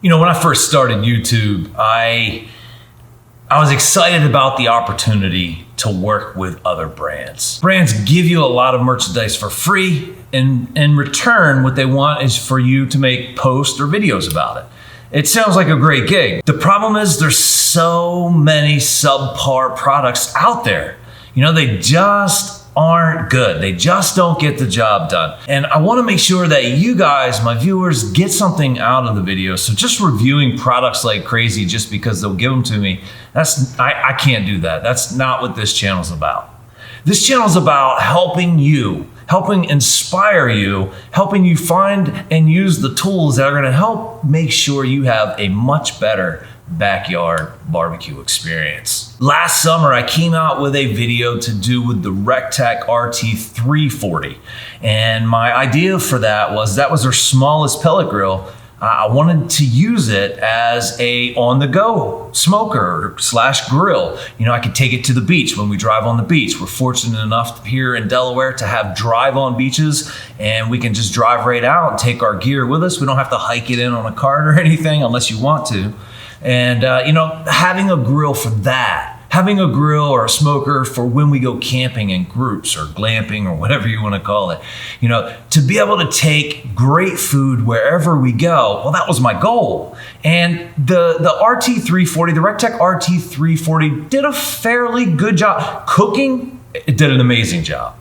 You know, when I first started YouTube, I was excited about the opportunity to work with other brands. Brands give you a lot of merchandise for free, and in return, what they want is for you to make posts or videos about it. It sounds like a great gig. The problem is there's so many subpar products out there. You know, they just aren't good. They just don't get the job done. And I want to make sure that you guys, my viewers, get something out of the video. So just reviewing products like crazy just because they'll give them to me, I can't do that. That's not what this channel's about. This channel's about helping you, helping inspire you, helping you find and use the tools that are going to help make sure you have a much better backyard barbecue experience. Last summer, I came out with a video to do with the Rectech RT340. And my idea for that was their smallest pellet grill. I wanted to use it as a on-the-go smoker / grill. You know, I could take it to the beach when we drive on the beach. We're fortunate enough here in Delaware to have drive-on beaches, and we can just drive right out and take our gear with us. We don't have to hike it in on a cart or anything unless you want to. And, you know, having a grill for that, having a grill or a smoker for when we go camping in groups or glamping or whatever you want to call it, you know, to be able to take great food wherever we go, well, that was my goal. And the RT340, the Rectech RT340 did a fairly good job. Cooking, it did an amazing job.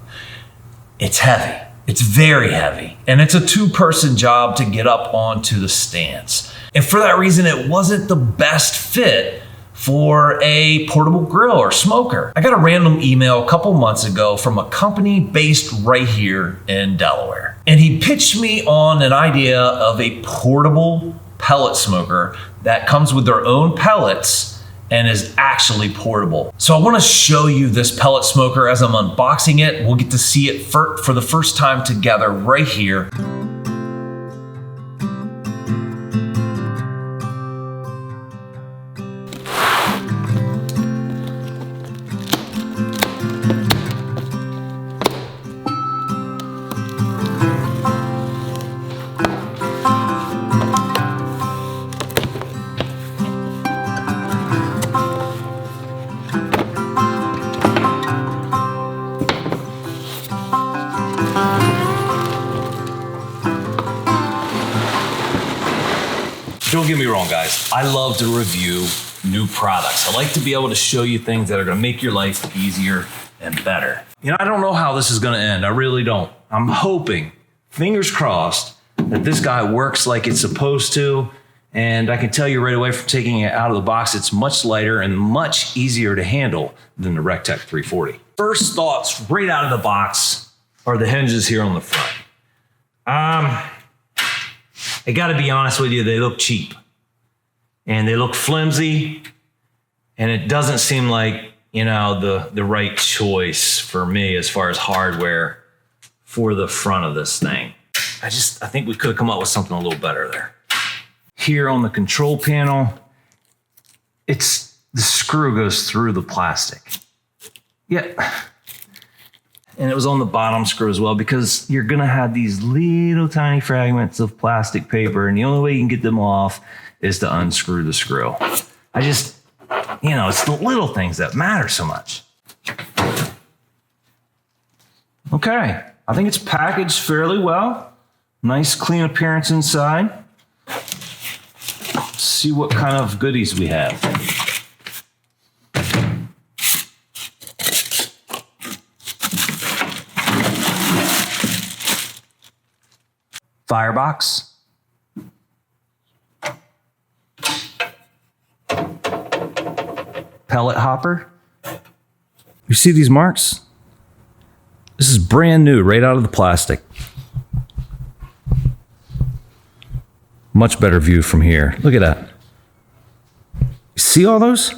It's heavy. It's very heavy. And it's a two-person job to get up onto the stands. And for that reason, it wasn't the best fit for a portable grill or smoker. I got a random email a couple months ago from a company based right here in Delaware. And he pitched me on an idea of a portable pellet smoker that comes with their own pellets and is actually portable. So I want to show you this pellet smoker as I'm unboxing it. We'll get to see it for the first time together right here. Don't get me wrong, guys. I love to review new products. I like to be able to show you things that are going to make your life easier and better. You know, I don't know how this is going to end. I really don't. I'm hoping, fingers crossed, that this guy works like it's supposed to. And I can tell you right away from taking it out of the box, it's much lighter and much easier to handle than the Rectech 340. First thoughts right out of the box are the hinges here on the front. I gotta be honest with you, they look cheap and they look flimsy, and it doesn't seem like, you know, the right choice for me as far as hardware for the front of this thing. I think we could have come up with something a little better there. Here on the control panel, the screw goes through the plastic. Yeah. And it was on the bottom screw as well, because you're gonna have these little tiny fragments of plastic paper, and the only way you can get them off is to unscrew the screw. You know, it's the little things that matter so much. Okay, I think it's packaged fairly well. Nice clean appearance inside. Let's see what kind of goodies we have. Firebox. Pellet hopper. You see these marks? This is brand new, right out of the plastic. Much better view from here. Look at that. You see all those?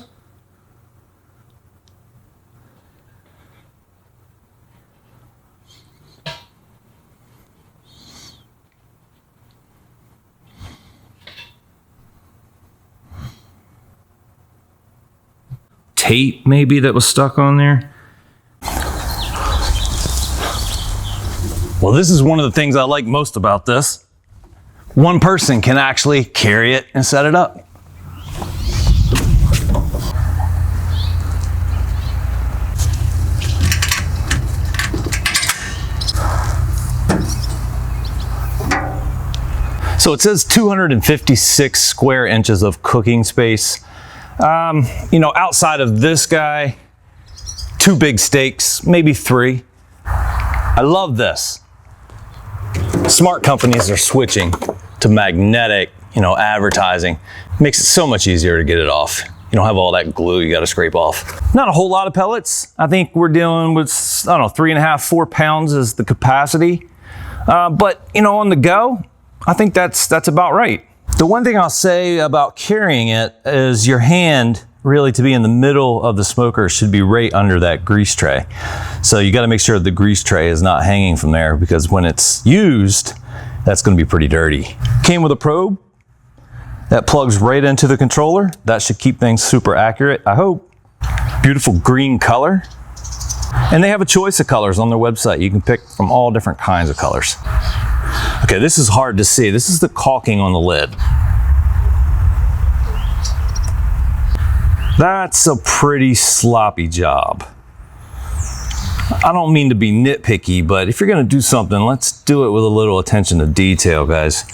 Tape maybe that was stuck on there. Well, this is one of the things I like most about this. one person can actually carry it and set it up. So it says 256 square inches of cooking space. You know, outside of this guy, 2 big steaks, maybe 3. I love this. Smart companies are switching to magnetic, you know, advertising. Makes it so much easier to get it off. You don't have all that glue you got to scrape off. Not a whole lot of pellets. I think we're dealing with, I don't know, 3.5, 4 pounds is the capacity. But, you know, on the go, I think that's about right. The one thing I'll say about carrying it is your hand really to be in the middle of the smoker should be right under that grease tray. So you got to make sure the grease tray is not hanging from there, because when it's used, that's going to be pretty dirty. Came with a probe that plugs right into the controller. That should keep things super accurate, I hope. Beautiful green color. And they have a choice of colors on their website. You can pick from all different kinds of colors. Okay, this is hard to see. This is the caulking on the lid. That's a pretty sloppy job. I don't mean to be nitpicky, but if you're gonna do something, let's do it with a little attention to detail, guys.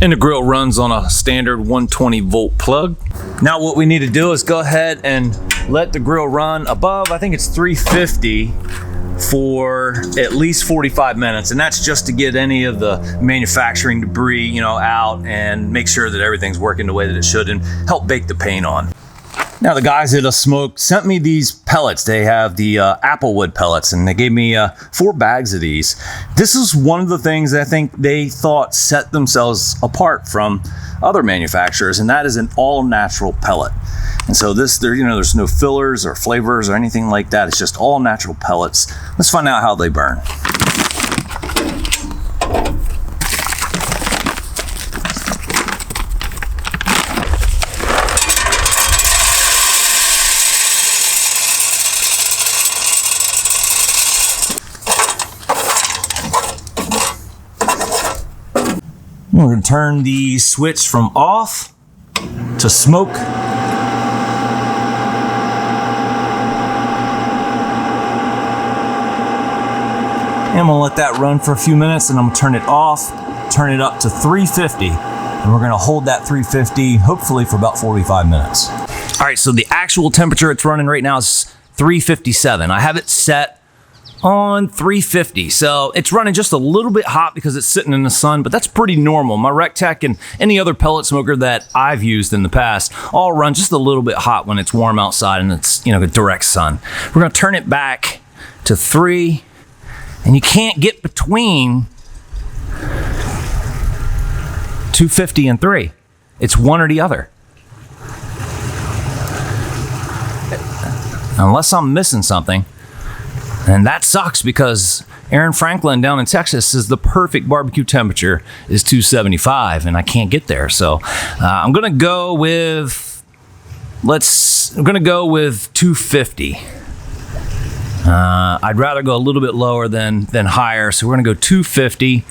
And the grill runs on a standard 120 volt plug. Now what we need to do is go ahead and let the grill run above, I think it's 350 for at least 45 minutes. And that's just to get any of the manufacturing debris, you know, out and make sure that everything's working the way that it should and help bake the paint on. Now the guys at ASMOKE sent me these pellets. They have the applewood pellets, and they gave me 4 bags of these. This is one of the things I think they thought set themselves apart from other manufacturers, and that is an all-natural pellet. And so this, you know, there's no fillers or flavors or anything like that. It's just all natural pellets. Let's find out how they burn. We're going to turn the switch from off to smoke. And I'm going to let that run for a few minutes, and I'm going to turn it off, turn it up to 350. And we're going to hold that 350 hopefully for about 45 minutes. All right, so the actual temperature it's running right now is 357. I have it set on 350. So it's running just a little bit hot because it's sitting in the sun, but that's pretty normal. My RecTech and any other pellet smoker that I've used in the past all run just a little bit hot when it's warm outside and it's, you know, direct sun. We're going to turn it back to 3, and you can't get between 250 and 3. It's one or the other. Unless I'm missing something. And that sucks, because Aaron Franklin down in Texas says the perfect barbecue temperature is 275, and I can't get there. So I'm gonna go with 250. I'd rather go a little bit lower than higher, so we're gonna go 250,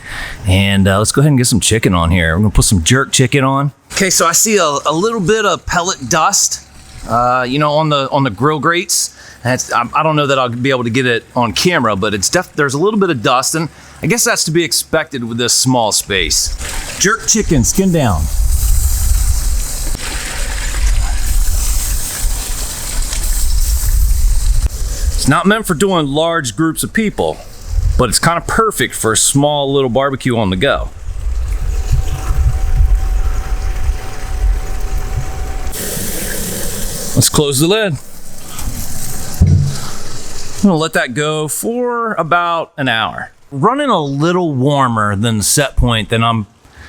and let's go ahead and get some chicken on here. We're gonna put some jerk chicken on. Okay, so I see a little bit of pellet dust, you know, on the grill grates. I don't know that I'll be able to get it on camera, but there's a little bit of dust, and I guess that's to be expected with this small space. Jerk chicken, skin down. It's not meant for doing large groups of people, but it's kind of perfect for a small little barbecue on the go. Let's close the lid. I'm gonna let that go for about an hour. Running a little warmer than the set point that I'm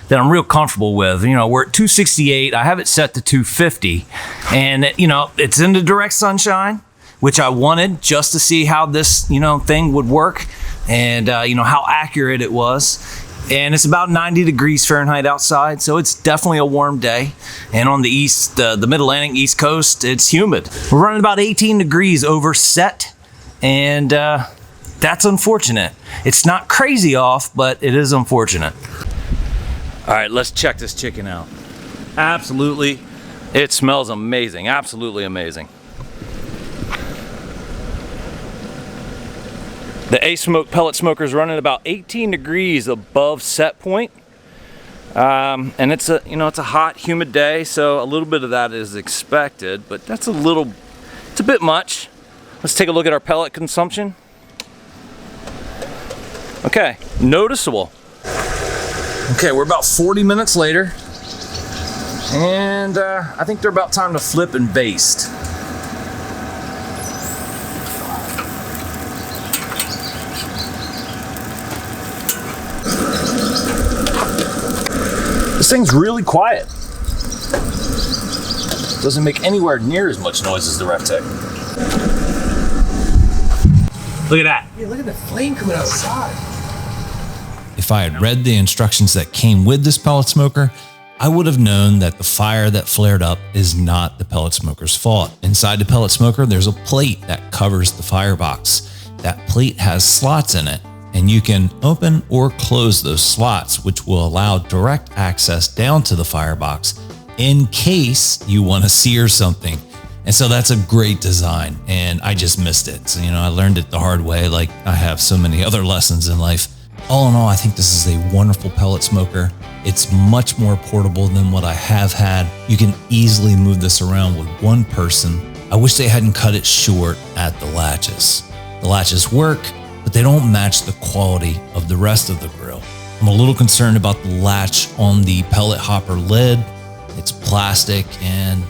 real comfortable with. You know, we're at 268. I have it set to 250, and you know, it's in the direct sunshine, which I wanted just to see how this, you know, thing would work, and you know, how accurate it was. And it's about 90 degrees Fahrenheit outside, so it's definitely a warm day. And on the east, the Mid-Atlantic East Coast, it's humid. We're running about 18 degrees over set. And that's unfortunate. It's not crazy off, but it is unfortunate. All right, let's check this chicken out. Absolutely, it smells amazing. Absolutely amazing. The ASMOKE pellet smoker is running about 18 degrees above set point. And it's a hot, humid day, so a little bit of that is expected, but it's a bit much. Let's take a look at our pellet consumption. Okay, noticeable. Okay, we're about 40 minutes later, and I think they're about time to flip and baste. This thing's really quiet. Doesn't make anywhere near as much noise as the RefTech. Look at that. Yeah, look at the flame coming outside. If I had read the instructions that came with this pellet smoker, I would have known that the fire that flared up is not the pellet smoker's fault. Inside the pellet smoker, there's a plate that covers the firebox. That plate has slots in it, and you can open or close those slots, which will allow direct access down to the firebox in case you want to sear something. And so that's a great design, and I just missed it. So, I learned it the hard way, like I have so many other lessons in life. All in all, I think this is a wonderful pellet smoker. It's much more portable than what I have had. You can easily move this around with one person. I wish they hadn't cut it short at the latches. The latches work, but they don't match the quality of the rest of the grill. I'm a little concerned about the latch on the pellet hopper lid. It's plastic, and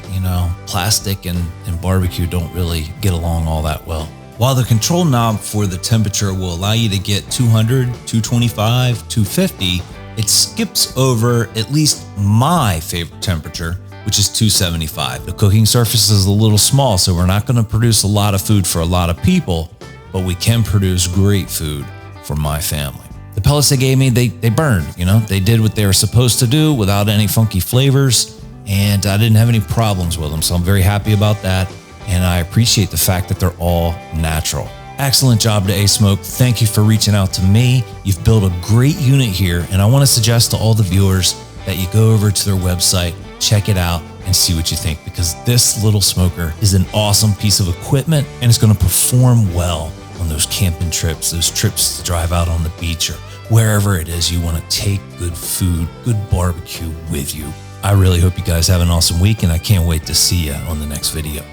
plastic and barbecue don't really get along all that well. While the control knob for the temperature will allow you to get 200, 225, 250, it skips over at least my favorite temperature, which is 275. The cooking surface is a little small, so we're not going to produce a lot of food for a lot of people, but we can produce great food for my family. The pellets they gave me, they burned, they did what they were supposed to do without any funky flavors, and I didn't have any problems with them, so I'm very happy about that, and I appreciate the fact that they're all natural. Excellent job to ASMOKE. Thank you for reaching out to me. You've built a great unit here, and I want to suggest to all the viewers that you go over to their website, check it out, and see what you think, because this little smoker is an awesome piece of equipment, and it's going to perform well on those camping trips, those trips to drive out on the beach, or wherever it is you want to take good food, good barbecue with you. I really hope you guys have an awesome week, and I can't wait to see you on the next video.